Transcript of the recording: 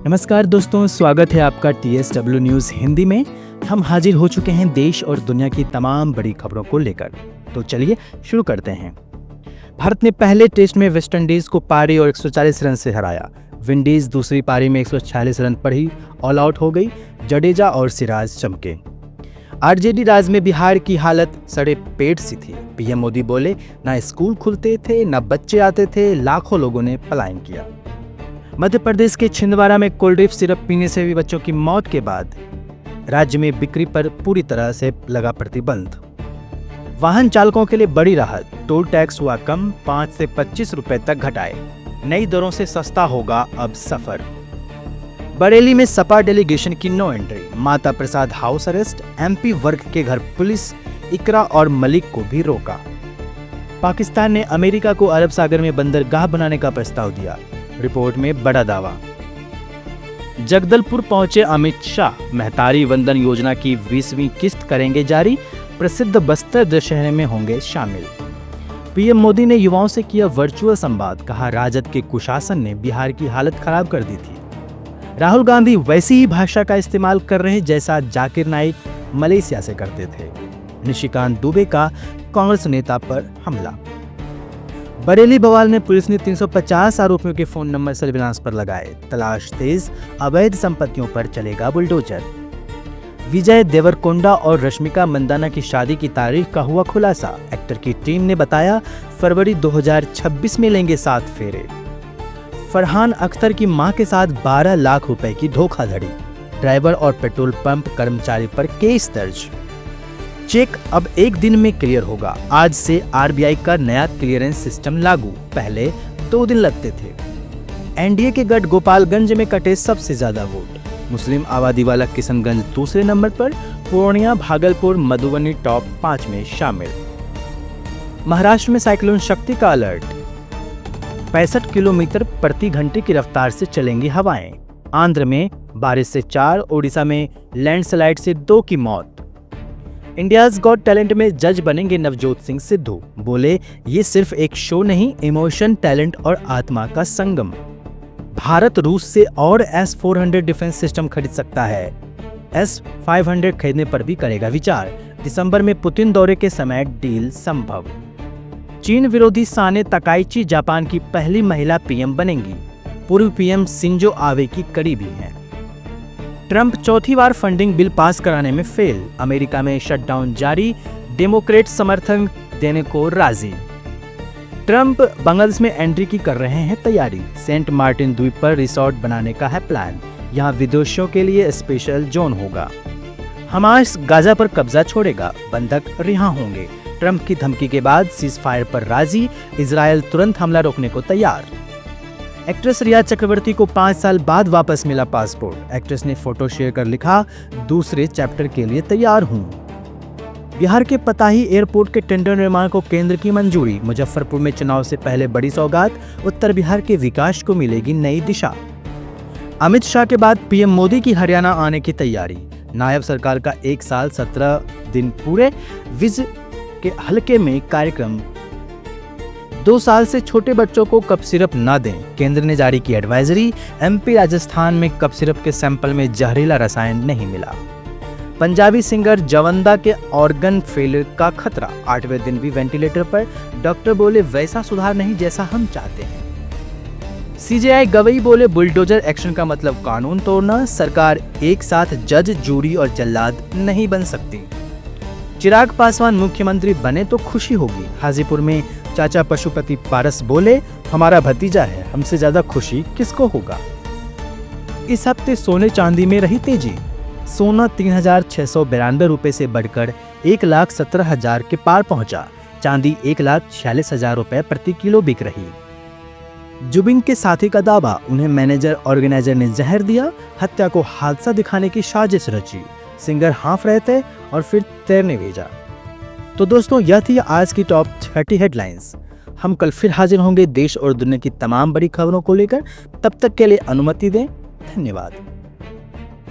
नमस्कार दोस्तों, स्वागत है आपका TSW न्यूज़ हिंदी में। हम हाजिर हो चुके हैं देश और दुनिया की तमाम बड़ी खबरों को लेकर। तो चलिए शुरू करते हैं। भारत ने पहले टेस्ट में वेस्टइंडीज को पारी और 140 रन से हराया। विंडीज दूसरी पारी में 146 रन पर ही ऑल आउट हो गई। जडेजा और सिराज चमके। आरजेडी राज में बिहार की हालत सड़े पेट सी थी। पीएम मोदी बोले, ना स्कूल खुलते थे ना बच्चे आते थे, लाखों लोगों ने पलायन किया। मध्य प्रदेश के छिंदवाड़ा में कोल्ड ड्रिप सिरप पीने से हुई बच्चों की मौत के बाद राज्य में बिक्री पर पूरी तरह से लगा प्रतिबंध। वाहन चालकों के लिए बड़ी राहत, टोल टैक्स हुआ कम, 5 से 25 रुपए तक घटाए। नई दरों से सस्ता होगा अब सफर। बरेली में सपा डेलीगेशन की no entry. Mata Prasad house arrest. MP वर्ग के घर पुलिस इकरा और मलिक को भी रोका। पाकिस्तान ने अमेरिका को अरब सागर में बंदरगाह बनाने का प्रस्ताव दिया। रिपोर्ट में बड़ा दावा। जगदलपुर पहुंचे अमित शाह। महतारी वंदन योजना की 20वीं किस्त करेंगे जारी। प्रसिद्ध बस्तर दशहरे में होंगे शामिल। पीएम मोदी ने युवाओं से किया वर्चुअल संवाद। कहा, राजद के कुशासन ने बिहार की हालत खराब कर दी थी। राहुल गांधी वैसी ही भाषा का इस्तेमाल कर रहे हैं जैसा जाकिर नाइक मलेशिया से करते थे। निशिकांत दुबे का कांग्रेस नेता पर हमला। बरेली बवाल में पुलिस ने 350 आरोपियों के फोन नंबर सर्विलांस पर लगाए। तलाश तेज, अवैध संपत्तियों पर चलेगा बुलडोजर। विजय देवरकोंडा और रश्मिका मंदाना की शादी की तारीख का हुआ खुलासा। एक्टर की टीम ने बताया, फरवरी 2026 में लेंगे 7 फेरे। फरहान अख्तर की मां के साथ 12 लाख रुपए की धोखाधड़ी। ड्राइवर और पेट्रोल पंप कर्मचारी पर केस दर्ज। चेक अब 1 दिन में क्लियर होगा। आज से RBI का नया क्लियरेंस सिस्टम लागू। पहले 2 दिन लगते थे। एनडीए के गढ़ गोपालगंज में कटे सबसे ज्यादा वोट। मुस्लिम आबादी वाला किशनगंज दूसरे नंबर पर। पूर्णिया, भागलपुर, मधुबनी टॉप 5 में शामिल। महाराष्ट्र में साइक्लोन शक्ति का अलर्ट। 65 किलोमीटर प्रति घंटे की रफ्तार से चलेंगी हवाएं। आंध्र में बारिश से 4, ओडिशा में लैंडस्लाइड से 2 की मौत। इंडियाज गॉट टैलेंट में जज बनेंगे नवजोत सिंह सिद्धू। बोले, ये सिर्फ एक शो नहीं, इमोशन, टैलेंट और आत्मा का संगम। भारत रूस से और S-400 डिफेंस सिस्टम खरीद सकता है। S-500 खरीदने पर भी करेगा विचार। दिसंबर में पुतिन दौरे के समय डील संभव। चीन विरोधी साने तकाइची जापान की पहली महिला पीएम बनेंगी। पूर्व पीएम शिंजो आबे की करीबी हैं। ट्रंप चौथी बार फंडिंग बिल पास कराने में फेल। अमेरिका में शटडाउन जारी। डेमोक्रेट समर्थन देने को राजी। ट्रंप बांग्लादेश में एंट्री की कर रहे हैं तैयारी। सेंट मार्टिन द्वीप पर रिसोर्ट बनाने का है प्लान। यहां विदेशियों के लिए स्पेशल जोन होगा। हमास गाजा पर कब्जा छोड़ेगा। बंधक रिहा होंगे। ट्रंप की धमकी के बाद सीज फायर पर राजी। इजरायल तुरंत हमला रोकने को तैयार। एक्ट्रेस रिया चक्रवर्ती को 5 साल बाद वापस मिला पासपोर्ट। एक्ट्रेस ने फोटो शेयर कर लिखा, दूसरे चैप्टर के लिए तैयार हूं। बिहार के पताही एयरपोर्ट के टेंडर निर्माण को केंद्र की मंजूरी। मुजफ्फरपुर में चुनाव से पहले बड़ी सौगात। उत्तर बिहार के विकास को मिलेगी नई दिशा। अमित शाह के बाद पीएम मोदी की हरियाणा आने की तैयारी। नायब सरकार का 1 साल 17 दिन पूरे। विज के हलके में कार्यक्रम। 2 साल से छोटे बच्चों को कप सिरप न दें। केंद्र ने जारी की एडवाइजरी। MP राजस्थान में कप सिरप के सैंपल में जहरीला रसायन नहीं मिला। पंजाबी सिंगर जवंदा के ऑर्गन फेलियर का खतरा। 8वें दिन भी वेंटिलेटर पर। डॉक्टर बोले, वैसा सुधार नहीं जैसा हम चाहते हैं। CJI गवई बोले, बुलडोजर एक्शन का मतलब कानून तोड़ना। सरकार एक साथ जज, जूरी और जल्लाद नहीं बन सकती। चिराग पासवान मुख्यमंत्री बने तो खुशी होगी। हाजीपुर में चाचा पशुपति पारस बोले, हमारा भतीजा है, हमसे ज्यादा खुशी किसको होगा। इस हफ्ते सोने चांदी में रही तेजी। सोना 3,692 रुपए से बढ़कर 1,17,000 के पार पहुंचा। चांदी 1,46,000 रुपए प्रति किलो बिक रही। जुबिन के साथी का दावा, उन्हें मैनेजर ऑर्गेनाइजर ने जहर दिया। हत्या को हादसा दिखाने की साजिश रची। सिंगर हाँफ रहे थे और फिर तैरने भेजा। तो दोस्तों, यह थी आज की टॉप 30 हेडलाइंस। हम कल फिर हाजिर होंगे देश और दुनिया की तमाम बड़ी खबरों को लेकर। तब तक के लिए अनुमति दें। धन्यवाद।